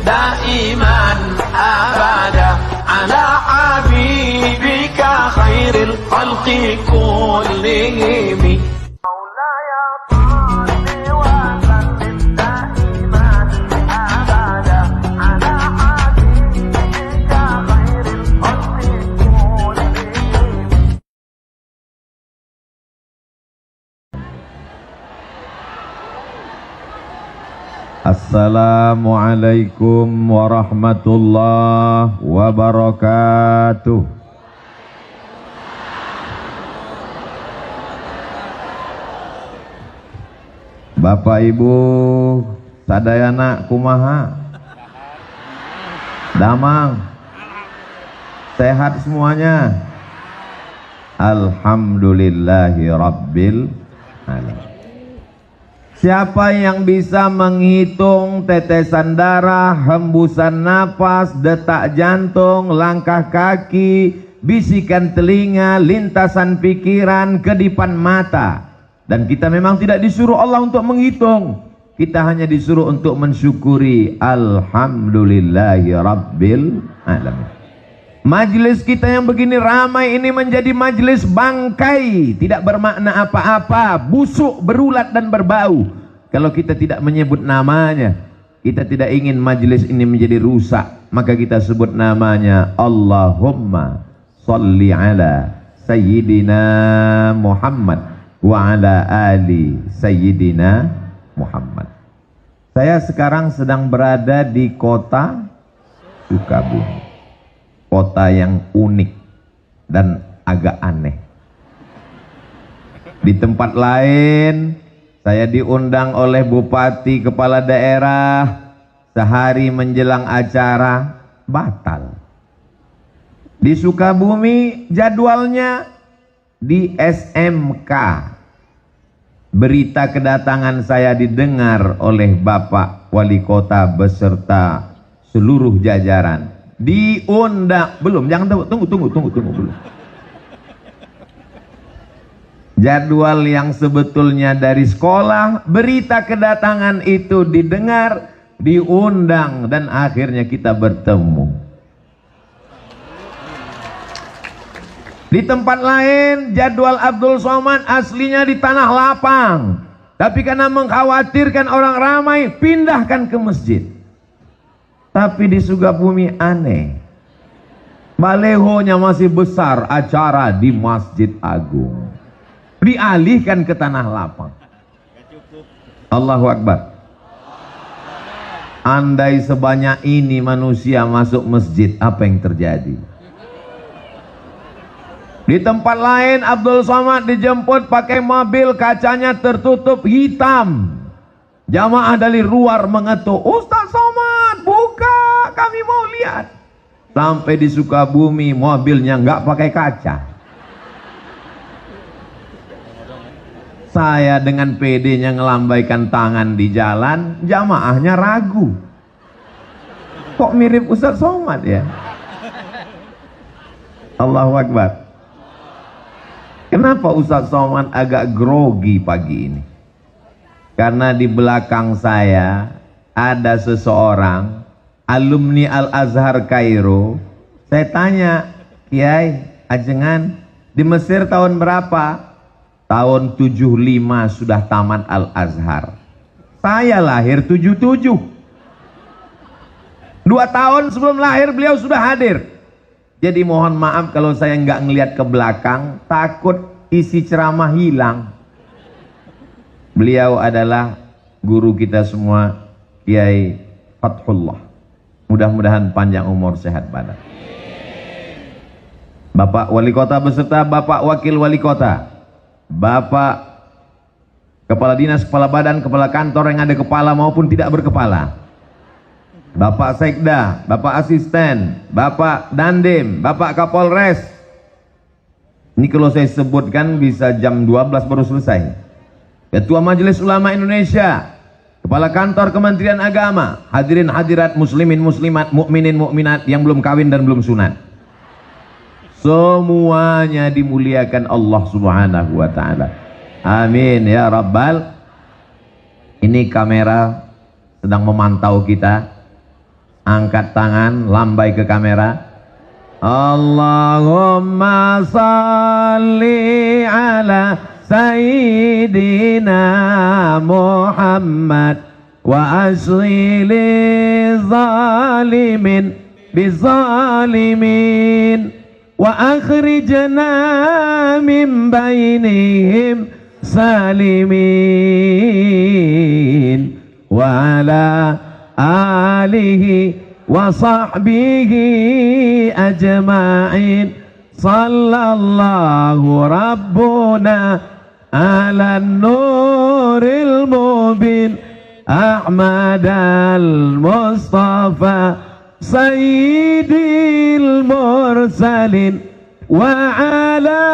دائما أبدا على حبيبك خير الخلق كلهم Assalamualaikum warahmatullahi wabarakatuh. Bapak Ibu sadayana kumaha? Damang sehat semuanya? Alhamdulillahi rabbil alamin. Siapa yang bisa menghitung tetesan darah, hembusan napas, detak jantung, langkah kaki, bisikan telinga, lintasan pikiran, kedipan mata. Dan kita memang tidak disuruh Allah untuk menghitung. Kita hanya disuruh untuk mensyukuri. Alhamdulillahi rabbil alamin. Majelis kita yang begini ramai ini menjadi majelis bangkai, tidak bermakna apa-apa, busuk, berulat dan berbau. Kalau kita tidak menyebut namanya, kita tidak ingin majelis ini menjadi rusak, maka kita sebut namanya Allahumma sholli ala Sayyidina Muhammad wa ala ali Sayyidina Muhammad. Saya sekarang sedang berada di kota Sukabumi. Kota yang unik dan agak aneh. Di tempat lain saya diundang oleh bupati, kepala daerah, sehari menjelang acara batal. Di Sukabumi jadwalnya di SMK. Berita kedatangan saya didengar oleh Bapak Wali Kota beserta seluruh jajaran. Diundang belum, jangan tunggu belum. Jadwal yang sebetulnya dari sekolah, berita kedatangan itu didengar, diundang, dan akhirnya kita bertemu. Di tempat lain jadwal Abdul Somad aslinya di Tanah Lapang, tapi karena mengkhawatirkan orang ramai pindahkan ke masjid. Tapi di Sukabumi aneh, balehonya masih besar, acara di Masjid Agung, dialihkan ke Tanah Lapang. Allahu Akbar. Andai sebanyak ini manusia masuk masjid, apa yang terjadi? Di tempat lain Abdul Somad dijemput pakai mobil, kacanya tertutup hitam. Jamaah dari luar mengetuk, Ustaz Somad buka, kami mau lihat. Sampai di Sukabumi mobilnya nggak pakai kaca. Saya dengan PD-nya ngelambaikan tangan di jalan, jamaahnya ragu. Kok mirip Ustaz Somad ya? Allahu Akbar. Kenapa Ustaz Somad agak grogi pagi ini? Karena di belakang saya ada seseorang alumni Al-Azhar Kairo. Saya tanya, Kiai Ajengan di Mesir tahun berapa? Tahun 75 sudah tamat Al-Azhar. Saya lahir 77. 2 tahun sebelum lahir beliau sudah hadir. Jadi mohon maaf kalau saya nggak ngelihat ke belakang, takut isi ceramah hilang. Beliau adalah guru kita semua, Kiai Fathullah. Mudah-mudahan panjang umur, sehat badan. Bapak Wali Kota beserta Bapak Wakil Wali Kota, Bapak Kepala Dinas, Kepala Badan, Kepala Kantor yang ada kepala maupun tidak berkepala, Bapak Sekda, Bapak Asisten, Bapak Dandim, Bapak Kapolres. Ini kalau saya sebutkan bisa jam 12 baru selesai. Ketua Majelis Ulama Indonesia, Kepala Kantor Kementerian Agama, hadirin hadirat muslimin muslimat, mukminin mukminat yang belum kawin dan belum sunat. Semuanya dimuliakan Allah Subhanahu wa taala. Amin ya rabbal. Ini kamera sedang memantau kita. Angkat tangan, lambai ke kamera. Allahumma salli ala Sayyidina Muhammad wa asghili zalimin bizalimin wa akhrijna min bainihim salimin wa ala alihi wa sahbihi ajma'in sallallahu rabbuna ala nuril mubin Ahmad al-Mustafa sayyidil mursalin wa ala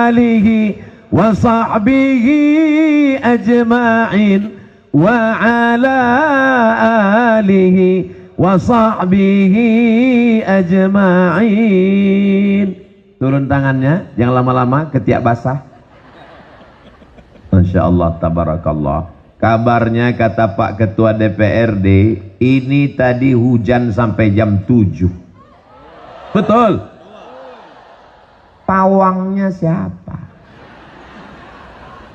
alihi wa sahbihi ajma'in wa ala alihi wa sahbihi ajma'in. Turun tangannya, jangan lama-lama ketiak basah. Masya Allah, tabarakallah. Kabarnya kata Pak Ketua DPRD, ini tadi hujan sampai jam 7. Betul? Pawangnya siapa?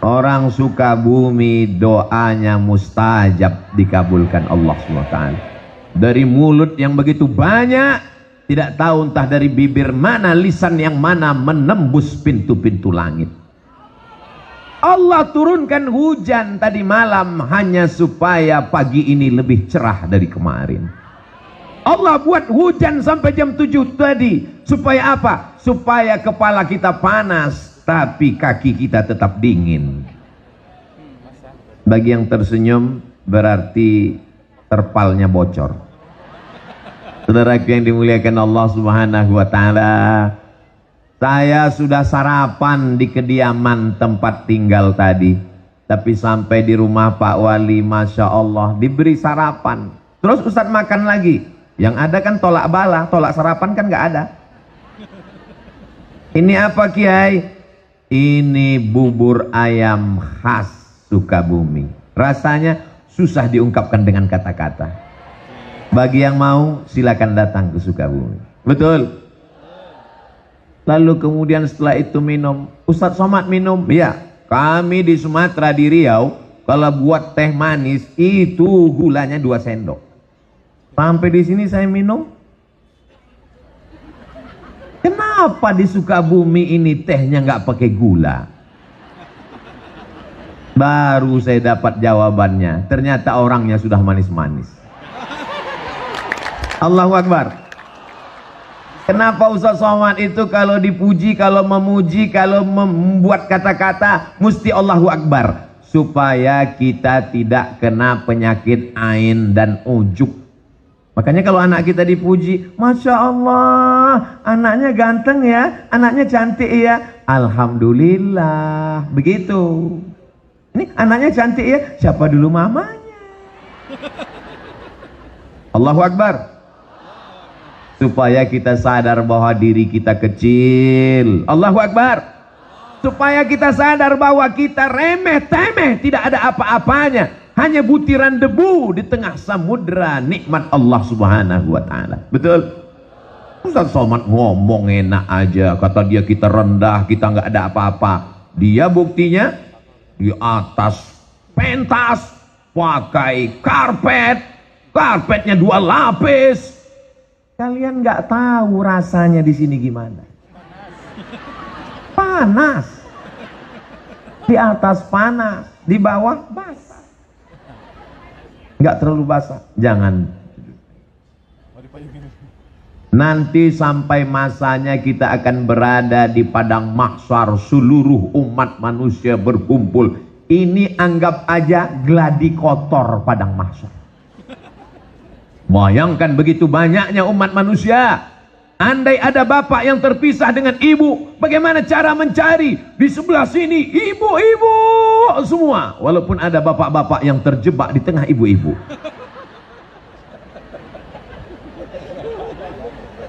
Orang Sukabumi doanya mustajab, dikabulkan Allah SWT. Dari mulut yang begitu banyak, tidak tahu entah dari bibir mana, lisan yang mana menembus pintu-pintu langit. Allah turunkan hujan tadi malam hanya supaya pagi ini lebih cerah dari kemarin. Allah buat hujan sampai jam 7 tadi supaya apa? Supaya kepala kita panas tapi kaki kita tetap dingin. Bagi yang tersenyum berarti terpalnya bocor. Saudaraku yang dimuliakan Allah Subhanahu wa taala, saya sudah sarapan di kediaman tempat tinggal tadi, tapi sampai di rumah Pak Wali, Masya Allah, diberi sarapan. Terus Ustadz makan lagi. Yang ada kan tolak bala, tolak sarapan kan nggak ada. Ini apa Kiai? Ini bubur ayam khas Sukabumi. Rasanya susah diungkapkan dengan kata-kata. Bagi yang mau silakan datang ke Sukabumi. Betul? Lalu kemudian setelah itu minum. Ustadz Somad minum? Ya, kami di Sumatera di Riau kalau buat teh manis itu gulanya 2 sendok. Sampai di sini saya minum. Kenapa di Sukabumi ini tehnya nggak pakai gula? Baru saya dapat jawabannya. Ternyata orangnya sudah manis-manis. Allahu Akbar. Kenapa Ustaz Somad itu kalau dipuji, kalau memuji, kalau membuat kata-kata mesti Allahu Akbar, supaya kita tidak kena penyakit ain dan ujub. Makanya kalau anak kita dipuji, Masya Allah, anaknya ganteng ya, anaknya cantik ya, Alhamdulillah. Begitu. Ini anaknya cantik ya, siapa dulu mamanya? Allahu Akbar. Supaya kita sadar bahwa diri kita kecil. Allahu Akbar. Supaya kita sadar bahwa kita remeh-temeh, tidak ada apa-apanya, hanya butiran debu di tengah samudra nikmat Allah Subhanahu wa taala. Betul? Ustaz Somad ngomong enak aja, kata dia kita rendah, kita nggak ada apa-apa. Dia buktinya di atas pentas pakai karpet, karpetnya 2 lapis. Kalian nggak tahu rasanya di sini gimana? Panas. Di atas panas, di bawah basah. Nggak terlalu basah. Jangan. Nanti sampai masanya kita akan berada di padang mahsyar, seluruh umat manusia berkumpul. Ini anggap aja gladi kotor padang mahsyar. Bayangkan begitu banyaknya umat manusia. Andai ada bapak yang terpisah dengan ibu, bagaimana cara mencari? Di sebelah sini ibu-ibu semua, walaupun ada bapak-bapak yang terjebak di tengah ibu-ibu.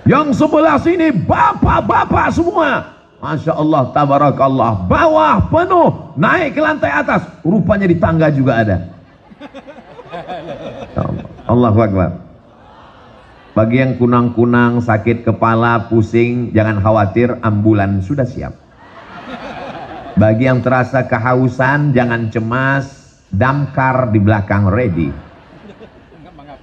Yang sebelah sini bapak-bapak semua, Masya Allah, tabarakallah, bawah penuh, naik ke lantai atas, rupanya di tangga juga ada. Allahu Akbar. Bagi yang kunang-kunang, sakit kepala, pusing, jangan khawatir, ambulan sudah siap. Bagi yang terasa kehausan, jangan cemas, damkar di belakang ready.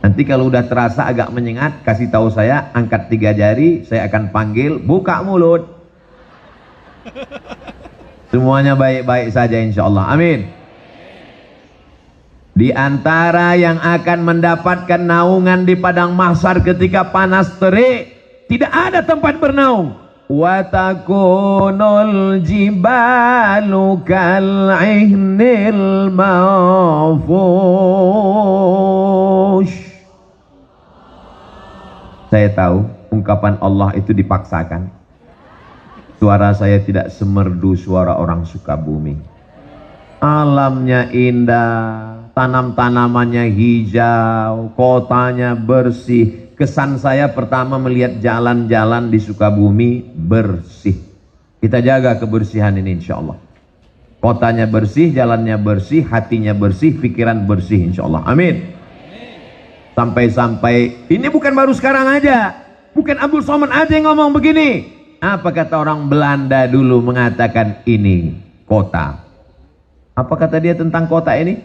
Nanti kalau udah terasa agak menyengat, kasih tahu saya, angkat 3 jari, saya akan panggil, buka mulut. Semuanya baik-baik saja insya Allah. Amin. Di antara yang akan mendapatkan naungan di padang mahsyar ketika panas terik, tidak ada tempat bernaung. Wa takunul jibalu kal'ihnil manfush. Saya tahu ungkapan Allah itu dipaksakan. Suara saya tidak semerdu suara orang Sukabumi. Alamnya indah, tanam-tanamannya hijau, kotanya bersih. Kesan saya pertama melihat jalan-jalan di Sukabumi bersih. Kita jaga kebersihan ini insya Allah. Kotanya bersih, jalannya bersih, hatinya bersih, pikiran bersih insya Allah. Amin. Sampai-sampai ini bukan baru sekarang aja, bukan Abdul Somad aja yang ngomong begini. Apa kata orang Belanda dulu mengatakan ini kota? Apa kata dia tentang kota ini?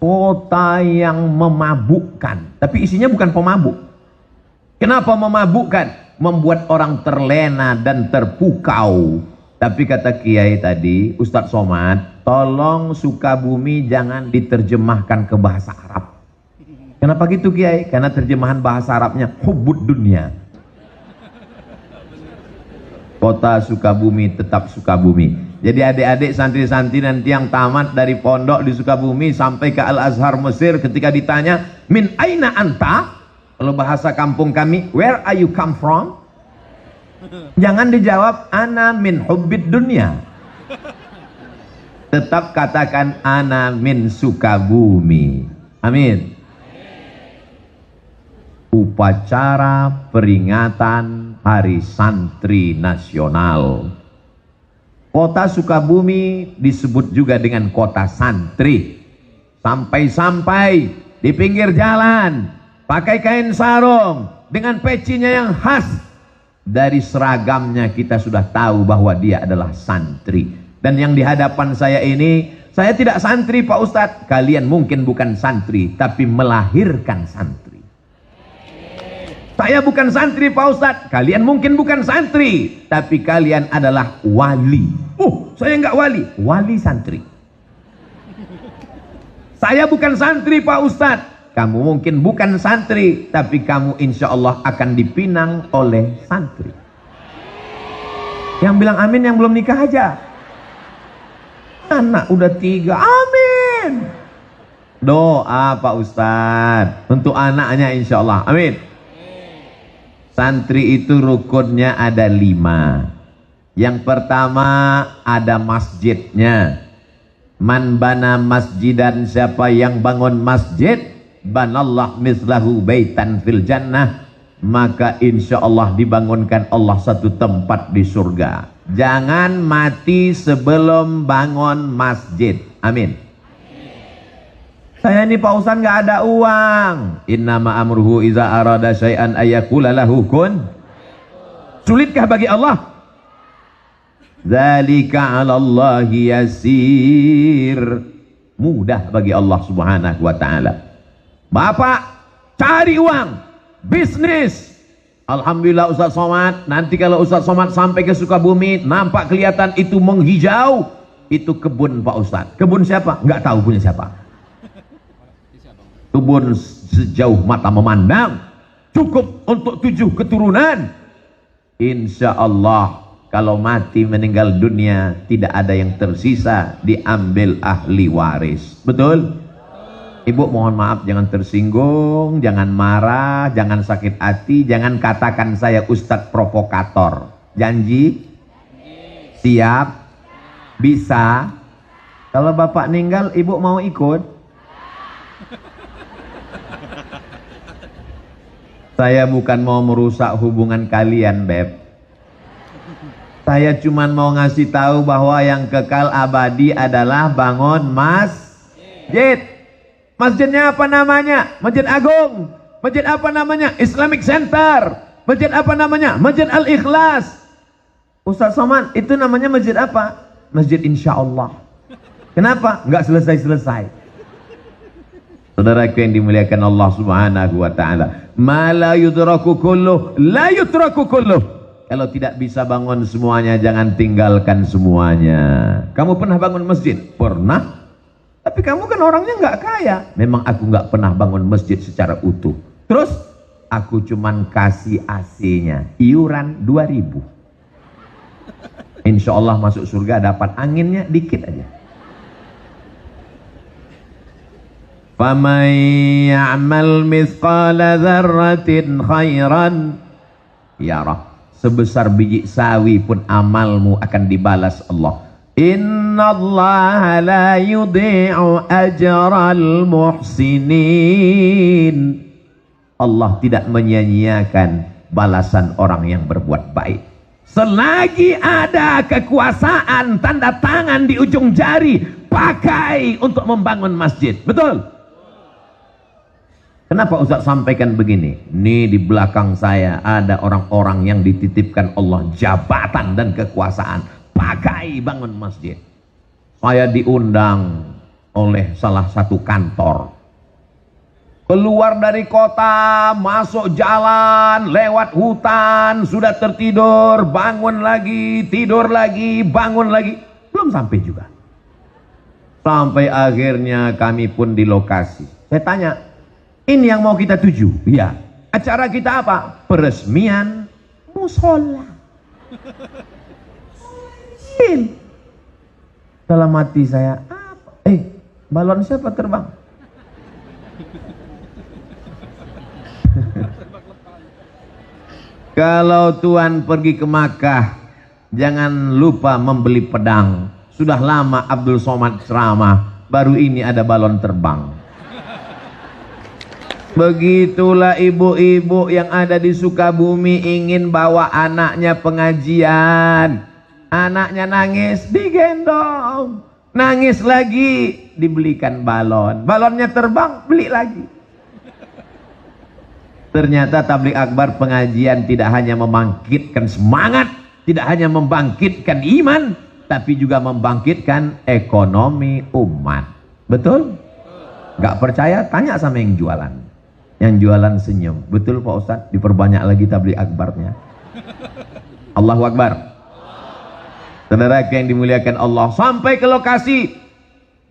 Kota yang memabukkan, tapi isinya bukan pemabuk. Kenapa memabukkan? Membuat orang terlena dan terpukau. Tapi kata Kiai tadi, Ustadz Somad, tolong Sukabumi jangan diterjemahkan ke bahasa Arab. Kenapa gitu Kiai? Karena terjemahan bahasa Arabnya hubbud dunia. Kota Sukabumi tetap Sukabumi. Jadi adik-adik santri-santri nanti yang tamat dari pondok di Sukabumi sampai ke Al-Azhar Mesir, ketika ditanya min aina anta, kalau bahasa kampung kami, where are you come from, jangan dijawab ana min hubbid dunya, tetap katakan ana min Sukabumi. Amin. Upacara peringatan Hari Santri Nasional. Kota Sukabumi disebut juga dengan kota santri. Sampai-sampai di pinggir jalan pakai kain sarung dengan pecinya yang khas. Dari seragamnya kita sudah tahu bahwa dia adalah santri. Dan yang di hadapan saya ini, saya tidak santri Pak Ustadz. Kalian mungkin bukan santri, tapi melahirkan santri. Saya bukan santri Pak Ustadz, kalian mungkin bukan santri, tapi kalian adalah wali. Oh, saya enggak wali, wali santri. Saya bukan santri Pak Ustadz, kamu mungkin bukan santri, tapi kamu insya Allah akan dipinang oleh santri. Yang bilang amin yang belum nikah aja. Anak udah 3, amin. Doa Pak Ustadz untuk anaknya insya Allah, amin. Santri itu rukunnya ada 5. Yang pertama ada masjidnya. Man bana masjidan, siapa yang bangun masjid, banallah mislahu baitan fil jannah, maka insya Allah dibangunkan Allah satu tempat di surga. Jangan mati sebelum bangun masjid. Amin. Saya ini Pak Ustadz nggak ada uang. Innama amruhu iza arada syai'an ayyakula lahu kun. Sulitkah bagi Allah? Dzalika 'alallahi yasir. Mudah bagi Allah Subhanahu wa taala. Bapak cari uang, bisnis. Alhamdulillah Ustadz Somad, nanti kalau Ustadz Somad sampai ke Sukabumi, nampak kelihatan itu menghijau, itu kebun Pak Ustadz. Kebun siapa? Nggak tahu punya siapa. Kebun sejauh mata memandang, cukup untuk 7 keturunan. Insya Allah kalau mati meninggal dunia tidak ada yang tersisa, diambil ahli waris. Betul? Ibu mohon maaf, jangan tersinggung, jangan marah, jangan sakit hati, jangan katakan saya Ustadz provokator. Janji? Siap? Bisa? Kalau bapak meninggal, ibu mau ikut? Saya bukan mau merusak hubungan kalian, Beb. Saya cuma mau ngasih tahu bahwa yang kekal abadi adalah bangun masjid. Masjidnya apa namanya? Masjid Agung. Masjid apa namanya? Islamic Center. Masjid apa namanya? Masjid Al-Ikhlas. Ustaz Somad, itu namanya masjid apa? Masjid Insya Allah. Kenapa? Nggak selesai-selesai. Saudaraku yang dimuliakan Allah Subhanahu wa ta'ala. Ma la yudraku kulluh, la yudraku kulluh. Kalau tidak bisa bangun semuanya, jangan tinggalkan semuanya. Kamu pernah bangun masjid? Pernah. Tapi kamu kan orangnya nggak kaya. Memang aku nggak pernah bangun masjid secara utuh. Terus, aku cuman kasih AC-nya. Iuran 2.000. Insya Allah masuk surga dapat anginnya dikit aja. Faman ya'mal mithqala dzarratin khairan yarah. Sebesar biji sawi pun amalmu akan dibalas Allah. Innallaha la yudhi'u ajral muhsinin. Allah tidak menyia-nyiakan balasan orang yang berbuat baik. Selagi ada kekuasaan, tanda tangan di ujung jari, pakai untuk membangun masjid. Betul? Kenapa Ustaz sampaikan begini? Ini di belakang saya ada orang-orang yang dititipkan Allah jabatan dan kekuasaan. Pakai bangun masjid. Saya diundang oleh salah satu kantor. Keluar dari kota, masuk jalan, lewat hutan, sudah tertidur, bangun lagi, tidur lagi, bangun lagi. Belum sampai juga. Sampai akhirnya kami pun di lokasi. Saya tanya, ini yang mau kita tuju? Iya. Acara kita apa? Peresmian musola. Dalam hati saya, apa? Balon siapa terbang? Kalau Tuhan pergi ke Makkah, jangan lupa membeli pedang. Sudah lama Abdul Somad ceramah, baru ini ada balon terbang. Begitulah ibu-ibu yang ada di Sukabumi ingin bawa anaknya pengajian. Anaknya nangis, digendong. Nangis lagi, dibelikan balon. Balonnya terbang, beli lagi. Ternyata tabligh akbar pengajian tidak hanya membangkitkan semangat, tidak hanya membangkitkan iman, tapi juga membangkitkan ekonomi umat. Betul? Gak percaya? Tanya sama yang jualan. Yang jualan senyum. Betul Pak Ustadz? Diperbanyak lagi tabligh akbarnya. Allahu Akbar. Saudara yang dimuliakan Allah, sampai ke lokasi.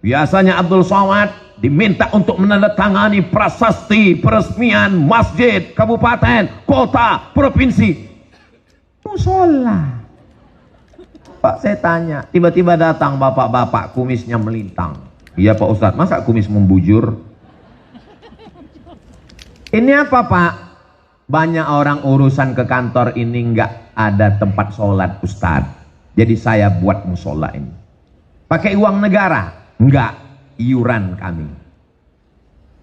Biasanya Abdul Somad diminta untuk menandatangani prasasti peresmian masjid, kabupaten, kota, provinsi. Musola. Pak, saya tanya, tiba-tiba datang bapak-bapak kumisnya melintang. Iya Pak Ustadz, masa kumis membujur? Ini apa Pak? Banyak orang urusan ke kantor ini nggak ada tempat sholat Ustadz. Jadi saya buat musola ini. Pakai uang negara? Enggak, iuran kami.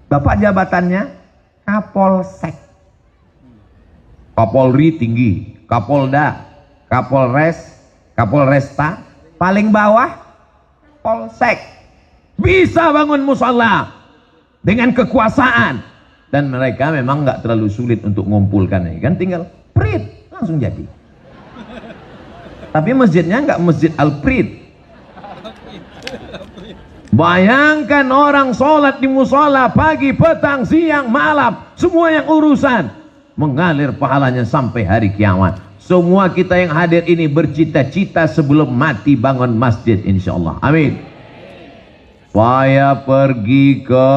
Bapak jabatannya Kapolsek. Kapolri tinggi, Kapolda, Kapolres, Kapolresta, paling bawah Polsek. Bisa bangun musola dengan kekuasaan. Dan mereka memang nggak terlalu sulit untuk mengumpulkannya, kan tinggal prit langsung jadi. Tapi masjidnya nggak masjid Al-Prit. Bayangkan orang sholat di musola pagi, petang, siang, malam, semua yang urusan mengalir pahalanya sampai hari kiamat. Semua kita yang hadir ini bercita-cita sebelum mati bangun masjid insyaallah. Amin. Saya pergi ke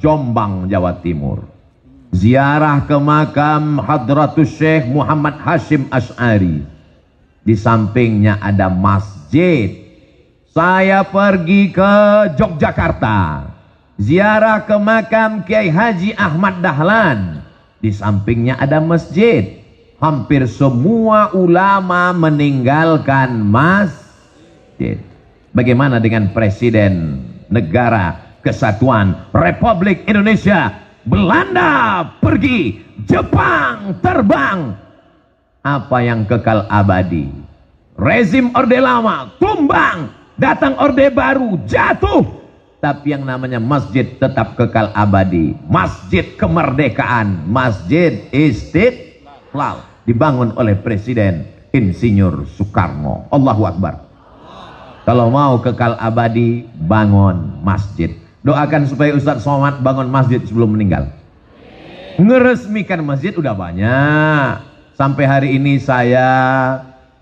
Jombang, Jawa Timur. Ziarah ke makam Hadratus Syekh Muhammad Hashim Asy'ari. Di sampingnya ada masjid. Saya pergi ke Yogyakarta. Ziarah ke makam Kiai Haji Ahmad Dahlan. Di sampingnya ada masjid. Hampir semua ulama meninggalkan masjid. Bagaimana dengan Presiden Negara Kesatuan Republik Indonesia? Belanda pergi, Jepang terbang. Apa yang kekal abadi? Rezim Orde Lama tumbang, datang Orde Baru jatuh. tapi yang namanya masjid tetap kekal abadi. Masjid kemerdekaan, Masjid Istiqlal, dibangun oleh Presiden Insinyur Soekarno. Allahu Akbar. Kalau mau kekal abadi, bangun masjid. Doakan supaya Ustadz Somad bangun masjid sebelum meninggal. Ngeresmikan masjid udah banyak. Sampai hari ini saya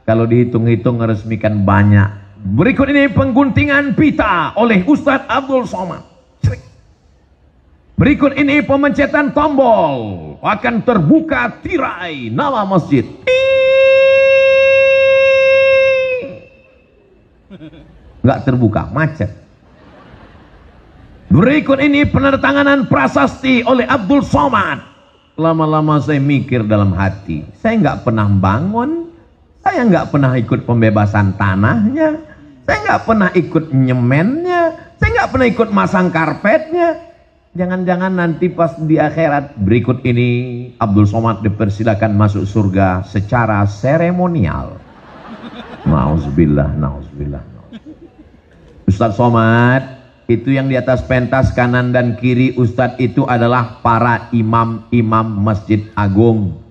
kalau dihitung-hitung ngeresmikan banyak. Berikut ini pengguntingan pita oleh Ustadz Abdul Somad. Berikut ini pemencetan tombol. Akan terbuka tirai nama masjid. Nggak terbuka, macet. Berikut ini penandatanganan prasasti oleh Abdul Somad. Lama-lama saya mikir dalam hati, saya nggak pernah bangun, saya nggak pernah ikut pembebasan tanahnya, saya nggak pernah ikut nyemennya, saya nggak pernah ikut masang karpetnya. Jangan-jangan nanti pas di akhirat berikut ini Abdul Somad dipersilakan masuk surga secara seremonial. Nauzubillah, nauzubillah. Ustadz Somad, itu yang di atas pentas kanan dan kiri Ustadz itu adalah para imam-imam Masjid Agung.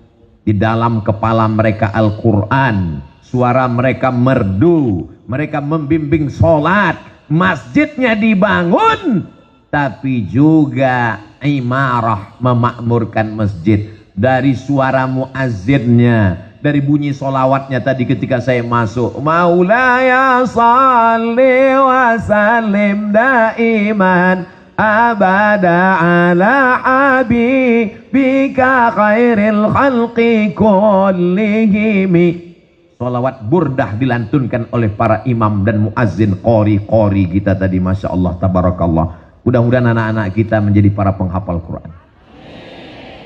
Di dalam kepala mereka Al-Quran, suara mereka merdu, mereka membimbing sholat, masjidnya dibangun, tapi juga imarah memakmurkan masjid. Dari suara muazzinnya, dari bunyi solawatnya tadi ketika saya masuk, Maulaya salli wa sallim daiman abada ala habibika khairil khalqi kullihimi. Solawat burdah dilantunkan oleh para imam dan muazzin qori kita tadi. Masya Allah, tabarakallah. Mudah-mudahan anak-anak kita menjadi para penghafal Quran.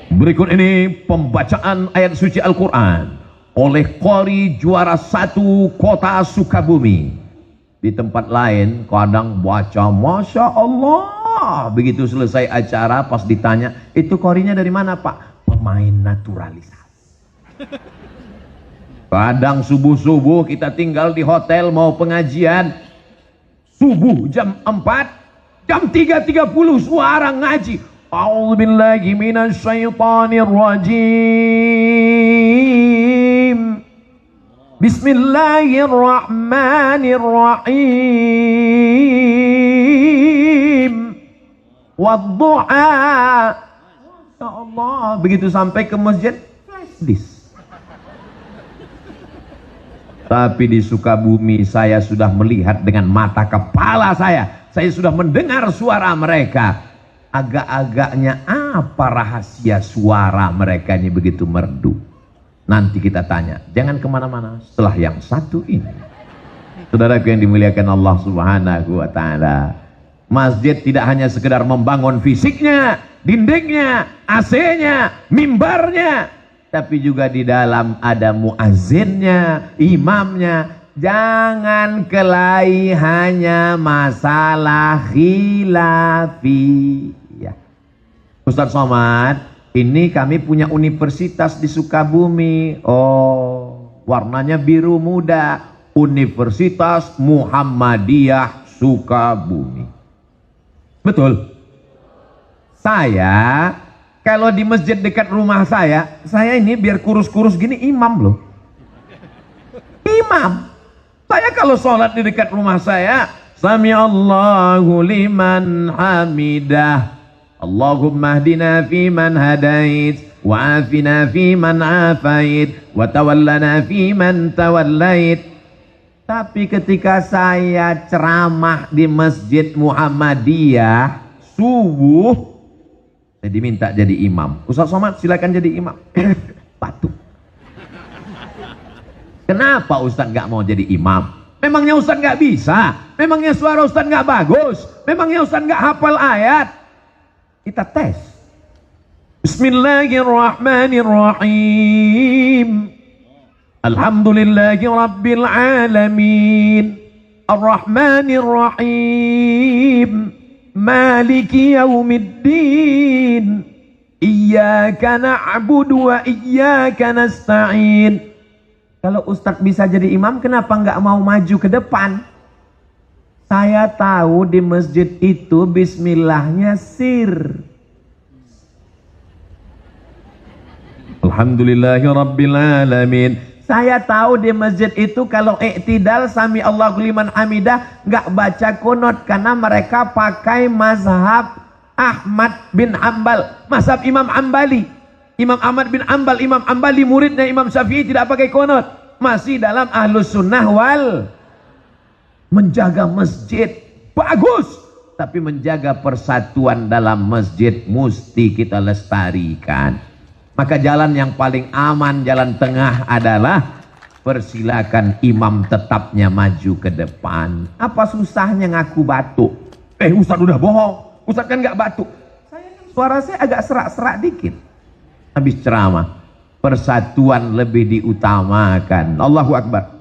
Berikut ini pembacaan ayat suci Al-Quran oleh qori juara 1 kota Sukabumi. Di tempat lain kadang baca Masya Allah, begitu selesai acara pas ditanya, itu qorinya dari mana Pak? Pemain naturalisasi. Kadang subuh-subuh kita tinggal di hotel mau pengajian, subuh jam 4, jam 3.30 suara ngaji. A'udzubillahi minasyaitonir rajim. Bismillahirrahmanirrahim. Wadduha. Ya Allah, begitu sampai ke masjid flashdisk. Tapi di Sukabumi saya sudah melihat dengan mata kepala saya sudah mendengar suara mereka. Agak-agaknya apa rahasia suara mereka ini begitu merdu? Nanti kita tanya, jangan kemana-mana setelah yang satu ini. Saudaraku yang dimuliakan Allah Subhanahu wa ta'ala, masjid tidak hanya sekedar membangun fisiknya, dindingnya, AC-nya, mimbarnya, tapi juga di dalam ada muazzinnya, imamnya. Jangan kelahi hanya masalah khilafi. Ya. Ustadz Somad, ini kami punya universitas di Sukabumi. Oh, warnanya biru muda. Universitas Muhammadiyah Sukabumi. Betul. Saya, kalau di masjid dekat rumah saya ini biar kurus-kurus gini imam loh. Imam. Saya kalau sholat di dekat rumah saya, Sami Allahu liman hamidah. Allahumma hdina fi man hadait, wa afina fi man afait, wa tawallana fi man tawallait. Tapi ketika saya ceramah di Masjid Muhammadiyah subuh, saya diminta jadi imam. Ustaz Somad silakan jadi imam. Batuk. Kenapa Ustaz nggak mau jadi imam? Memangnya Ustaz nggak bisa? Memangnya suara Ustaz nggak bagus? Memangnya Ustaz nggak hafal ayat? Kita tes. Bismillahirrahmanirrahim. Alhamdulillahi rabbil alamin. Ar-Rahmanir-Rahim. Maliki yaumiddin. Iyyaka na'budu wa iyyaka nasta'in. Kalau Ustadz bisa jadi imam, kenapa nggak mau maju ke depan? Saya tahu di masjid itu bismillahnya sir. Alhamdulillahirrabbilalamin. Saya tahu di masjid itu kalau iktidal sami Allahu liman hamidah nggak baca kunut karena mereka pakai mazhab Ahmad bin Ambal, mazhab Imam Ambali. Imam Ahmad bin Ambal, Imam Ambali muridnya Imam Syafi'i tidak pakai kunut. Masih dalam ahlus sunnah wal menjaga masjid bagus, tapi menjaga persatuan dalam masjid mesti kita lestarikan. Maka jalan yang paling aman, jalan tengah adalah persilakan imam tetapnya maju ke depan. Apa susahnya ngaku batuk? Ustaz udah bohong, Ustaz kan nggak batuk. Suara saya agak serak-serak dikit. Habis ceramah, persatuan lebih diutamakan. Allahu Akbar.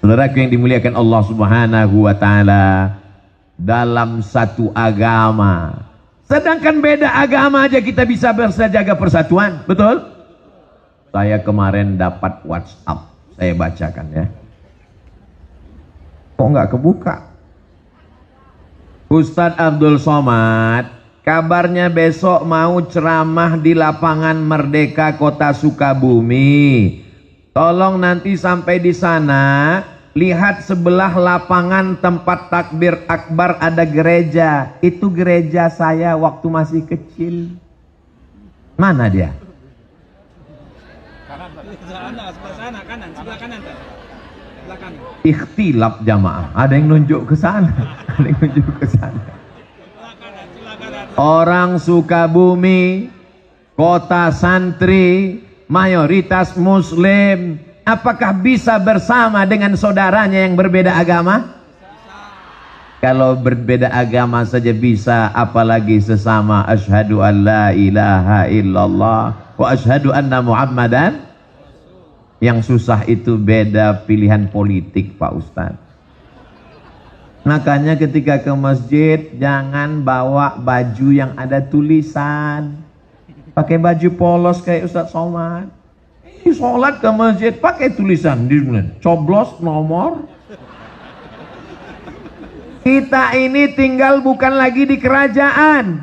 Saudaraku yang dimuliakan Allah Subhanahu wa taala, dalam satu agama, sedangkan beda agama aja kita bisa jaga persatuan, betul? Saya kemarin dapat WhatsApp, saya bacakan ya. Kok nggak kebuka? Ustadz Abdul Somad, kabarnya besok mau ceramah di lapangan Merdeka Kota Sukabumi. Tolong nanti sampai di sana, lihat sebelah lapangan tempat takbir akbar ada gereja. Itu gereja saya waktu masih kecil. Mana dia? Sebelah kanan. Ikhtilaf jamaah. Ada yang nunjuk ke sana. Ada yang nunjuk ke sana. Orang Sukabumi, kota santri, mayoritas muslim, apakah bisa bersama dengan saudaranya yang berbeda agama? Kalau berbeda agama saja bisa, apalagi sesama asyhadu an la ilaha illallah wa asyhadu anna muhammadan. Yang susah itu beda pilihan politik, Pak Ustadz. Makanya ketika ke masjid jangan bawa baju yang ada tulisan. Pakai baju polos kayak Ustadz Somad. Sholat ke masjid pakai tulisan di coblos nomor. Kita ini tinggal bukan lagi di kerajaan,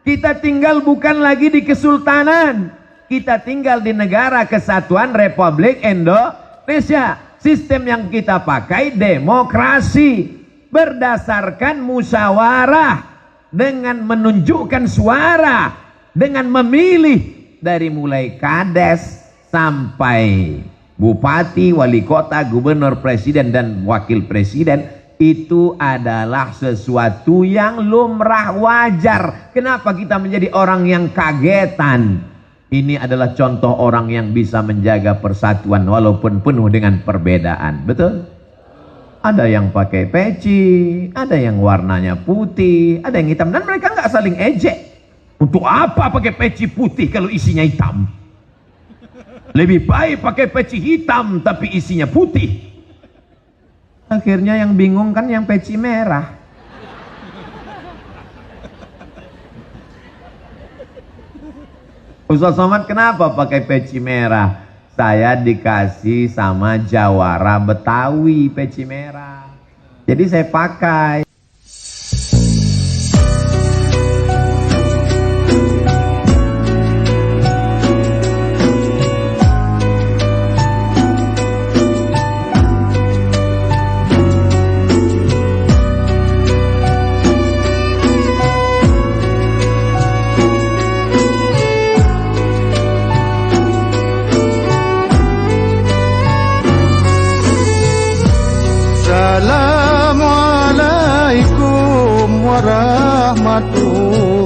kita tinggal bukan lagi di kesultanan, kita tinggal di negara kesatuan Republik Indonesia. Sistem yang kita pakai demokrasi, berdasarkan musyawarah, dengan menunjukkan suara, dengan memilih dari mulai kades sampai bupati, wali kota, gubernur, presiden, dan wakil presiden. Itu adalah sesuatu yang lumrah, wajar. Kenapa kita menjadi orang yang kagetan? Ini adalah contoh orang yang bisa menjaga persatuan walaupun penuh dengan perbedaan. Betul? Ada yang pakai peci, ada yang warnanya putih, ada yang hitam, dan mereka nggak saling ejek. Untuk apa pakai peci putih kalau isinya hitam? Lebih baik pakai peci hitam tapi isinya putih. Akhirnya yang bingung kan yang peci merah. Ustaz Somad kenapa pakai peci merah? Saya dikasih sama jawara Betawi peci merah. Jadi saya pakai. Assalamualaikum warahmatullahi